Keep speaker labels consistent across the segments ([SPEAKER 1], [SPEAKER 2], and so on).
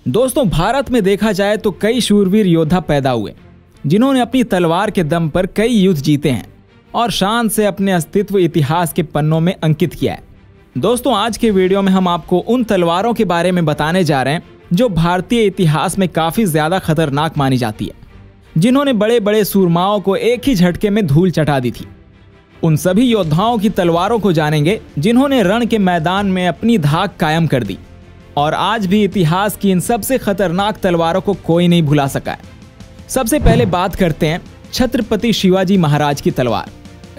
[SPEAKER 1] दोस्तों, भारत में देखा जाए तो कई शूरवीर योद्धा पैदा हुए जिन्होंने अपनी तलवार के दम पर कई युद्ध जीते हैं और शान से अपने अस्तित्व इतिहास के पन्नों में अंकित किया है। दोस्तों, आज के वीडियो में हम आपको उन तलवारों के बारे में बताने जा रहे हैं जो भारतीय इतिहास में काफी ज्यादा खतरनाक मानी जाती है, जिन्होंने बड़े बड़े सूरमाओं को एक ही झटके में धूल चटा दी थी। उन सभी योद्धाओं की तलवारों को जानेंगे जिन्होंने रण के मैदान में अपनी धाक कायम कर दी और आज भी इतिहास की इन सबसे खतरनाक तलवारों को कोई नहीं भुला सका है। सबसे पहले बात करते हैं छत्रपति शिवाजी महाराज की तलवार।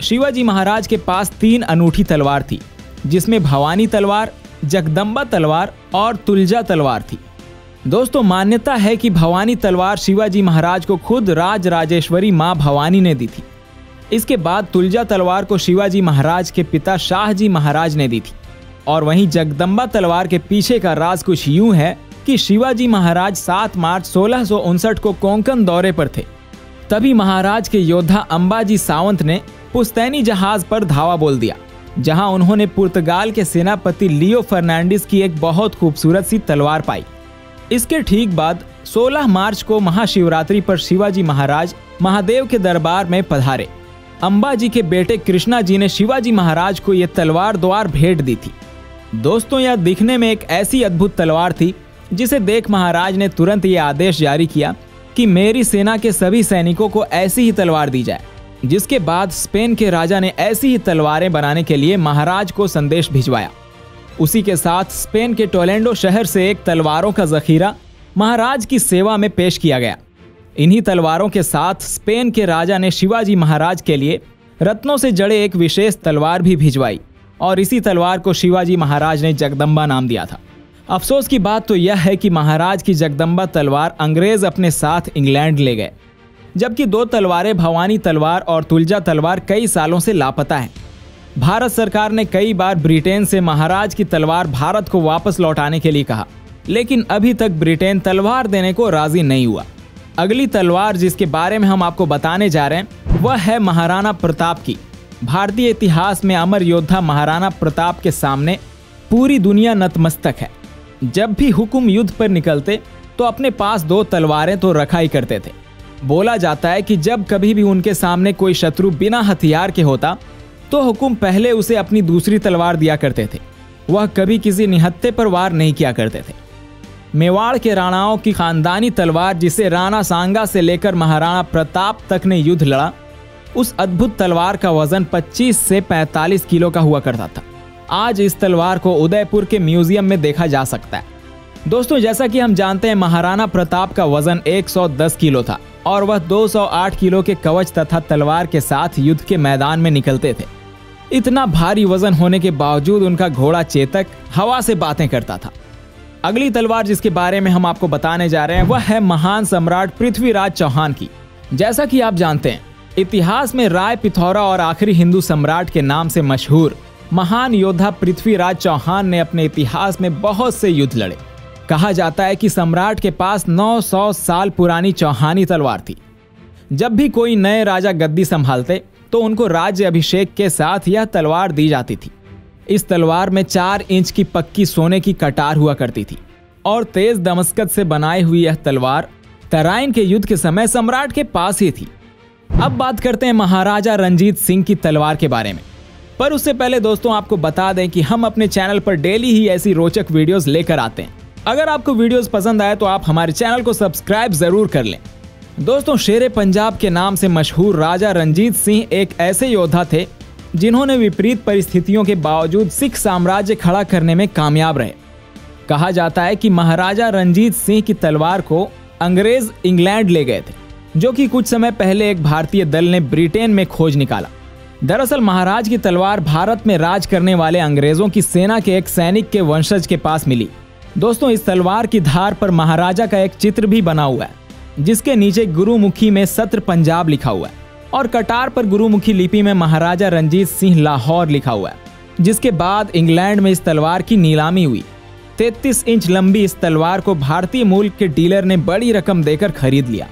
[SPEAKER 1] शिवाजी महाराज के पास 3 अनूठी तलवार थी, जिसमें भवानी तलवार, जगदम्बा तलवार और तुलजा तलवार थी। दोस्तों, मान्यता है कि भवानी तलवार शिवाजी महाराज को खुद राज राजेश्वरी मां भवानी ने दी थी। इसके बाद तुलजा तलवार को शिवाजी महाराज के पिता शाहजी महाराज ने दी थी और वहीं जगदम्बा तलवार के पीछे का राज कुछ यूं है कि शिवाजी महाराज 7 मार्च 1659 को कोंकण दौरे पर थे। तभी महाराज के योद्धा अंबाजी सावंत ने पुस्तैनी जहाज पर धावा बोल दिया, जहां उन्होंने पुर्तगाल के सेनापति लियो फर्नांडिस की एक बहुत खूबसूरत सी तलवार पाई। इसके ठीक बाद 16 मार्च को महाशिवरात्रि पर शिवाजी महाराज महादेव के दरबार में पधारे। अंबाजी के बेटे कृष्णा जी ने शिवाजी महाराज को यह तलवार द्वार भेंट दी थी। दोस्तों, यह दिखने में एक ऐसी अद्भुत तलवार थी जिसे देख महाराज ने तुरंत ये आदेश जारी किया कि मेरी सेना के सभी सैनिकों को ऐसी ही तलवार दी जाए। जिसके बाद स्पेन के राजा ने ऐसी ही तलवारें बनाने के लिए महाराज को संदेश भिजवाया। उसी के साथ स्पेन के टोलेडो शहर से एक तलवारों का जखीरा महाराज की सेवा में पेश किया गया। इन्हीं तलवारों के साथ स्पेन के राजा ने शिवाजी महाराज के लिए रत्नों से जड़े एक विशेष तलवार भी भिजवाई और इसी तलवार को शिवाजी महाराज ने जगदम्बा नाम दिया था। अफसोस की बात तो यह है कि महाराज की जगदम्बा तलवार अंग्रेज अपने साथ इंग्लैंड ले गए, जबकि 2 तलवारें भवानी तलवार और तुलजा तलवार कई सालों से लापता हैं। भारत सरकार ने कई बार ब्रिटेन से महाराज की तलवार भारत को वापस लौटाने के लिए कहा, लेकिन अभी तक ब्रिटेन तलवार देने को राजी नहीं हुआ। अगली तलवार जिसके बारे में हम आपको बताने जा रहे हैं वह है महाराणा प्रताप की। भारतीय इतिहास में अमर योद्धा महाराणा प्रताप के सामने पूरी दुनिया नतमस्तक है। जब भी हुकुम युद्ध पर निकलते तो अपने पास 2 तलवारें तो रखा ही करते थे। बोला जाता है कि जब कभी भी उनके सामने कोई शत्रु बिना हथियार के होता तो हुकुम पहले उसे अपनी दूसरी तलवार दिया करते थे। वह कभी किसी निहत्थे पर वार नहीं किया करते थे। मेवाड़ के राणाओं की खानदानी तलवार, जिसे राणा सांगा से लेकर महाराणा प्रताप तक ने युद्ध लड़ा, उस अद्भुत तलवार का वजन 25 से 45 किलो का हुआ करता था। आज इस तलवार को उदयपुर के म्यूजियम में देखा जा सकता है। दोस्तों, जैसा कि हम जानते हैं, महाराणा प्रताप का वजन 110 किलो था और वह 208 किलो के कवच तथा तलवार के साथ युद्ध के मैदान में निकलते थे। इतना भारी वजन होने के बावजूद उनका घोड़ा चेतक हवा से बातें करता था। अगली तलवार जिसके बारे में हम आपको बताने जा रहे हैं वह है महान सम्राट पृथ्वीराज चौहान की। जैसा कि आप जानते हैं, इतिहास में राय पिथौरा और आखिरी हिंदू सम्राट के नाम से मशहूर महान योद्धा पृथ्वीराज चौहान ने अपने इतिहास में बहुत से युद्ध लड़े। कहा जाता है कि सम्राट के पास 900 साल पुरानी चौहानी तलवार थी। जब भी कोई नए राजा गद्दी संभालते तो उनको राज्य अभिषेक के साथ यह तलवार दी जाती थी। इस तलवार में 4 इंच की पक्की सोने की कटार हुआ करती थी और तेज दमस्कत से बनाई हुई यह तलवार तराइन के युद्ध के समय सम्राट के पास ही थी। अब बात करते हैं महाराजा रंजीत सिंह की तलवार के बारे में, पर उससे पहले दोस्तों आपको बता दें कि हम अपने चैनल पर डेली ही ऐसी रोचक वीडियोस लेकर आते हैं। अगर आपको वीडियोस पसंद आए तो आप हमारे चैनल को सब्सक्राइब जरूर कर लें। दोस्तों, शेरे पंजाब के नाम से मशहूर राजा रंजीत सिंह एक ऐसे योद्धा थे जिन्होंने विपरीत परिस्थितियों के बावजूद सिख साम्राज्य खड़ा करने में कामयाब रहे। कहा जाता है कि महाराजा रंजीत सिंह की तलवार को अंग्रेज इंग्लैंड ले गए थे, जो कि कुछ समय पहले एक भारतीय दल ने ब्रिटेन में खोज निकाला। दरअसल महाराज की तलवार भारत में राज करने वाले अंग्रेजों की सेना के एक सैनिक के वंशज के पास मिली। दोस्तों, इस तलवार की धार पर महाराजा का एक चित्र भी बना हुआ है, जिसके नीचे गुरुमुखी में सत्र पंजाब लिखा हुआ है और कटार पर गुरुमुखी लिपि में महाराजा रंजीत सिंह लाहौर लिखा हुआ है। जिसके बाद इंग्लैंड में इस तलवार की नीलामी हुई। 33 इंच लंबी इस तलवार को भारतीय मूल के डीलर ने बड़ी रकम देकर खरीद लिया।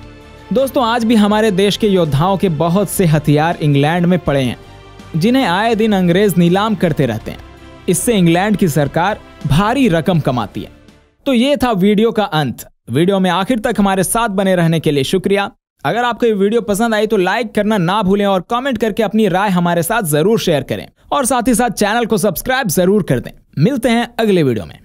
[SPEAKER 1] दोस्तों, आज भी हमारे देश के योद्धाओं के बहुत से हथियार इंग्लैंड में पड़े हैं, जिन्हें आए दिन अंग्रेज नीलाम करते रहते हैं। इससे इंग्लैंड की सरकार भारी रकम कमाती है। तो तो ये था वीडियो का अंत। वीडियो में आखिर तक हमारे साथ बने रहने के लिए शुक्रिया। अगर आपको ये वीडियो पसंद आई तो लाइक करना ना भूलें और कमेंट करके अपनी राय हमारे साथ जरूर शेयर करें और साथ ही साथ चैनल को सब्सक्राइब जरूर कर दें। मिलते हैं अगले वीडियो में।